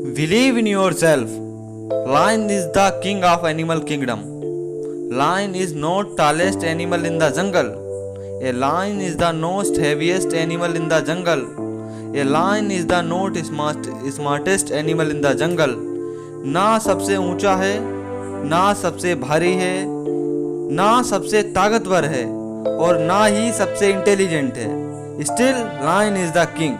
Believe in yourself. Lion is the king of animal kingdom. Lion is not tallest animal in the jungle. A lion is the most heaviest animal in the jungle. A lion is the not smartest animal in the jungle. ना सबसे ऊंचा है, ना सबसे भारी है, ना सबसे ताकतवर है और ना ही सबसे इंटेलिजेंट है. Still, lion is the king.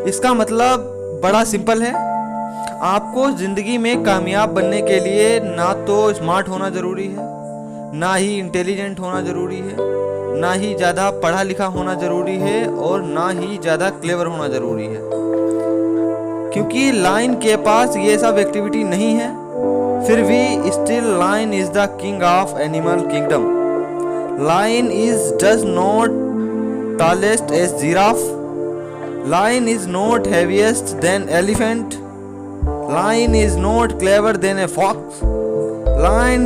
इसका मतलब बड़ा सिंपल है. आपको जिंदगी में कामयाब बनने के लिए ना तो स्मार्ट होना ज़रूरी है, ना ही इंटेलिजेंट होना ज़रूरी है, ना ही ज़्यादा पढ़ा लिखा होना ज़रूरी है और ना ही ज़्यादा क्लेवर होना ज़रूरी है. क्योंकि लायन के पास ये सब एक्टिविटी नहीं है, फिर भी still lion is the king of animal kingdom. Lion is does not tallest as giraffe. Lion is not heaviest than elephant. Lion is not clever than a fox. Lion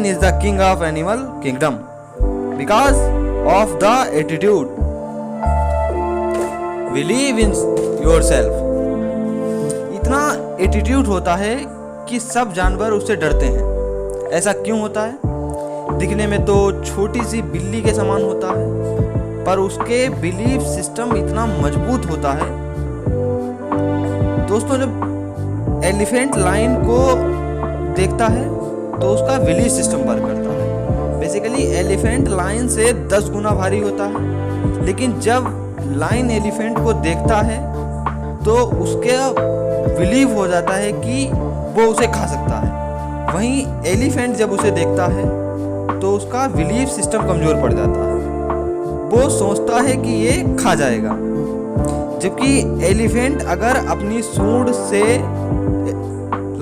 is the king of animal kingdom because of the attitude. Believe in yourself. इतना attitude होता है कि सब जानवर उससे डरते हैं. ऐसा क्यों होता है? दिखने में तो छोटी सी बिल्ली के समान होता है, पर उसके बिलीफ सिस्टम इतना मजबूत होता है. दोस्तों, जब एलिफेंट लायन को देखता है तो उसका बिलीफ सिस्टम वर्क करता है. बेसिकली एलिफेंट लायन से 10 गुना भारी होता है, लेकिन जब लायन एलिफेंट को देखता है तो उसका बिलीव हो जाता है कि वो उसे खा सकता है. वहीं एलिफेंट जब उसे देखता है तो उसका बिलीफ सिस्टम कमज़ोर पड़ जाता है. वो सोचता है कि ये खा जाएगा, जबकि एलिफेंट अगर अपनी सूंड से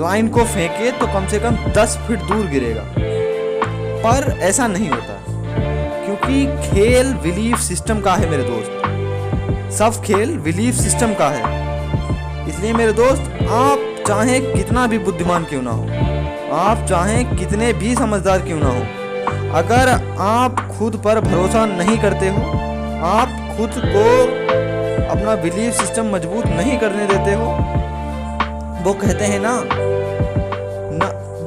लाइन को फेंके तो कम से कम 10 फीट दूर गिरेगा. पर ऐसा नहीं होता, क्योंकि खेल बिलीफ सिस्टम का है मेरे दोस्त. सब खेल बिलीफ सिस्टम का है. इसलिए मेरे दोस्त, आप चाहे कितना भी बुद्धिमान क्यों ना हो, आप चाहें कितने भी समझदार क्यों ना हो, अगर आप खुद पर भरोसा नहीं करते हो, आप खुद को अपना बिलीफ सिस्टम मजबूत नहीं करने देते हो, वो कहते हैं ना,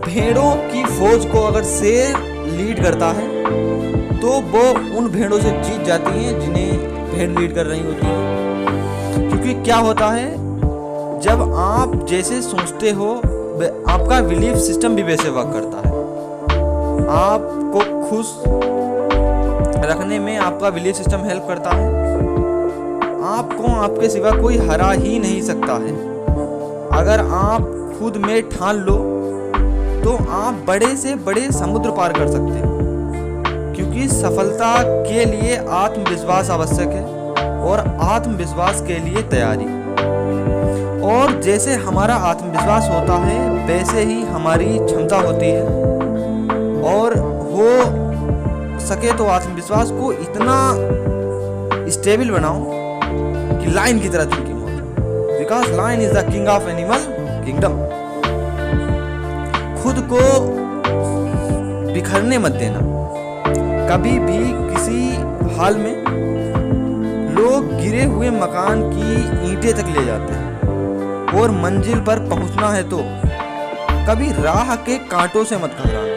भेड़ों की फौज को अगर शेर लीड करता है तो वो उन भेड़ों से जीत जाती हैं जिन्हें भेड़ लीड कर रही होती है. क्योंकि क्या होता है, जब आप जैसे सोचते हो आपका बिलीफ सिस्टम भी वैसे वर्क करता है. आपको खुश रखने में आपका बिलीफ सिस्टम हेल्प करता है. आपको आपके सिवा कोई हरा ही नहीं सकता है. अगर आप खुद में ठान लो तो आप बड़े से बड़े समुद्र पार कर सकते हैं. क्योंकि सफलता के लिए आत्मविश्वास आवश्यक है और आत्मविश्वास के लिए तैयारी. और जैसे हमारा आत्मविश्वास होता है वैसे ही हमारी क्षमता होती है. और हो सके तो आत्मविश्वास को इतना स्टेबल बनाओ कि लायन की तरह थिंकिंग हो, because lion is the king of animal kingdom. खुद को बिखरने मत देना. कभी भी किसी हाल में लोग गिरे हुए मकान की ईंटें तक ले जाते हैं, और मंजिल पर पहुंचना है तो कभी राह के कांटों से मत घबराना,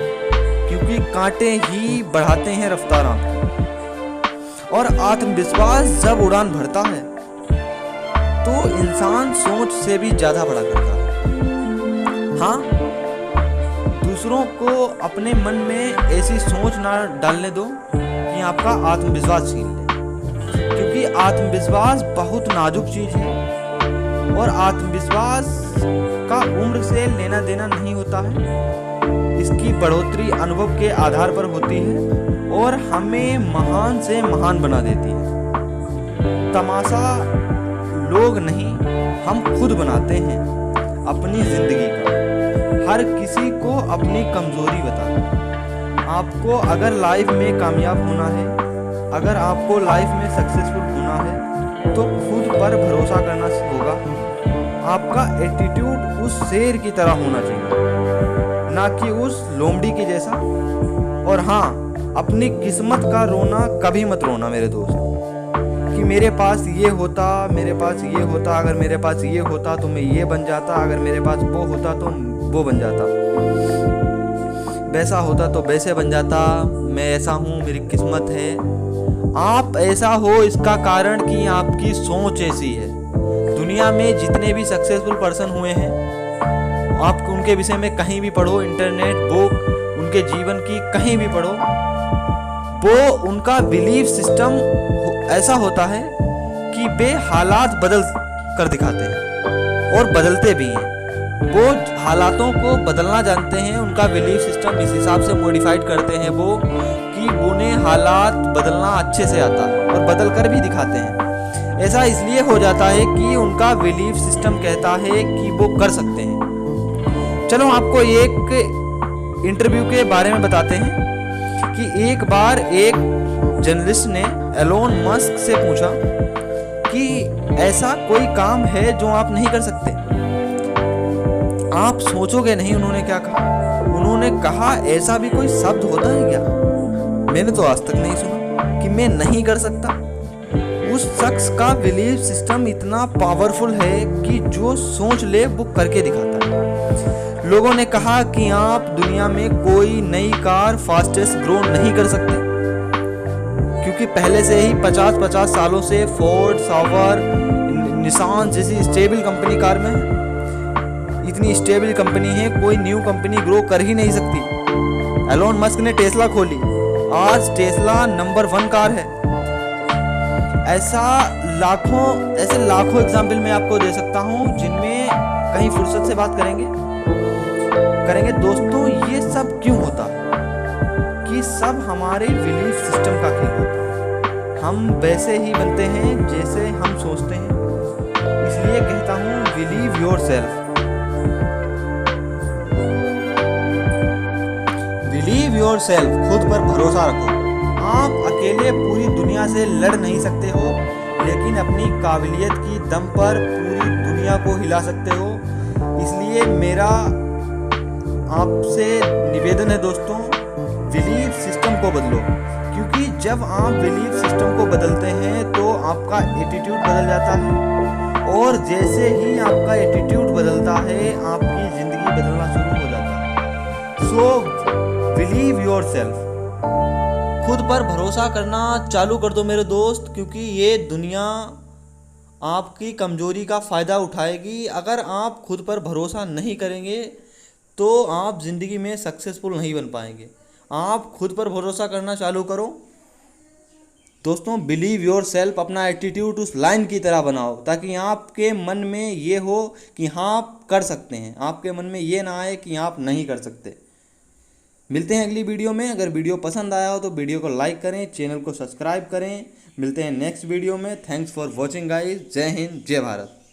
क्योंकि कांटे ही बढ़ाते हैं रफ्तार. और आत्मविश्वास जब उड़ान भरता है तो इंसान सोच से भी ज्यादा बड़ा करता है. हाँ, दूसरों को अपने मन में ऐसी सोच ना डालने दो कि आपका आत्मविश्वास छीन ले, क्योंकि आत्मविश्वास बहुत नाजुक चीज है और आत्मविश्वास का उम्र से लेना देना नहीं होता है. इसकी बढ़ोतरी अनुभव के आधार पर होती है और हमें महान से महान बना देती है. तमाशा लोग नहीं, हम खुद बनाते हैं अपनी जिंदगी का. हर किसी को अपनी कमजोरी बताना. आपको अगर लाइफ में कामयाब होना है, अगर आपको लाइफ में सक्सेसफुल होना है तो खुद पर भरोसा करना होगा. आपका एटीट्यूड उस शेर की तरह होना चाहिए, ना कि उस लोमड़ी की जैसा. और हाँ, अपनी किस्मत का रोना कभी मत रोना मेरे दोस्त, कि मेरे पास ये होता, मेरे पास ये होता, अगर मेरे पास ये होता तो मैं ये बन जाता, अगर मेरे पास वो होता तो वो बन जाता, वैसा होता तो वैसे बन जाता, मैं ऐसा हूँ, मेरी किस्मत है। आप ऐसा हो इसका कारण कि आपकी सोच ऐसी है। दुनिया में जितने भी सक्सेसफुल पर्सन हुए हैं, आप उनके विषय में कहीं भी पढ़ो, इंटरनेट, बुक, उनके जीवन की कहीं भी पढ़ो, वो उनका बिलीफ सिस्टम ऐसा होता है कि वे हालात बदल कर दिखाते हैं और बदलते भी हैं। वो हालातों को बदलना जानते हैं, उनका बिलीफ सिस्टम इस हिसाब से मॉडिफाइड करते हैं वो कि उन्हें हालात बदलना अच्छे से आता है और बदल कर भी दिखाते हैं। ऐसा इसलिए हो जाता है कि उनका बिलीफ सिस्टम कहता है कि वो कर सकते हैं। चलो आपको एक इंटरव्यू के बारे में बताते हैं कि एक बार एक जर्नलिस्ट ने एलोन मस्क से पूछा कि ऐसा कोई काम है जो आप नहीं कर सकते। आप सोचोगे नहीं उन्होंने क्या कहा। उन्होंने कहा ऐसा भी कोई शब्द होता है क्या, मैंने तो आज तक नहीं सुना कि मैं नहीं कर सकता। उस शख्स का बिलीफ सिस्टम इतना पावरफुल है कि जो सोच ले वो करके दिखाता है। लोगों ने कहा कि आप दुनिया में कोई नई कार फास्टेस्ट ग्रो नहीं कर सकते, क्योंकि पहले से ही 50-50 सालों से फोर्ड, सावर, निसान जैसी स्टेबल कंपनी कार में इतनी स्टेबल कंपनी है, कोई न्यू कंपनी ग्रो कर ही नहीं सकती। एलोन मस्क ने टेस्ला खोली, आज टेस्ला नंबर 1 कार है। ऐसे लाखों एग्जाम्पल मैं आपको दे सकता हूं, जिनमें कहीं फुर्सत से बात करेंगे। दोस्तों, ये सब क्यों होता है? कि सब हमारे बिलीफ सिस्टम का खेल होता है। हम वैसे ही बनते हैं जैसे हम सोचते हैं। इसलिए कहता हूँ believe your self. Believe your self, खुद पर भरोसा रखो। आप अकेले पूरी दुनिया से लड़ नहीं सकते हो, लेकिन अपनी काबिलियत की दम पर पूरी दुनिया को हिला सकते हो। इसलिए मेरा आपसे निवेदन है दोस्तों, बिलीफ सिस्टम को बदलो, क्योंकि जब आप बिलीफ सिस्टम को बदलते हैं तो आपका एटीट्यूड बदल जाता है, और जैसे ही आपका एटीट्यूड बदलता है आपकी ज़िंदगी बदलना शुरू हो जाता है। सो बिलीव योर सेल्फ, खुद पर भरोसा करना चालू कर दो मेरे दोस्त, क्योंकि ये दुनिया आपकी कमजोरी का फ़ायदा उठाएगी। अगर आप खुद पर भरोसा नहीं करेंगे तो आप ज़िंदगी में सक्सेसफुल नहीं बन पाएंगे। आप खुद पर भरोसा करना चालू करो दोस्तों। बिलीव योर सेल्फ, अपना एटीट्यूड उस लाइन की तरह बनाओ, ताकि आपके मन में ये हो कि हाँ आप कर सकते हैं, आपके मन में ये ना आए कि आप नहीं कर सकते। मिलते हैं अगली वीडियो में। अगर वीडियो पसंद आया हो तो वीडियो को लाइक करें, चैनल को सब्सक्राइब करें। मिलते हैं नेक्स्ट वीडियो में। Thanks for watching guys. जय हिंद, जय भारत।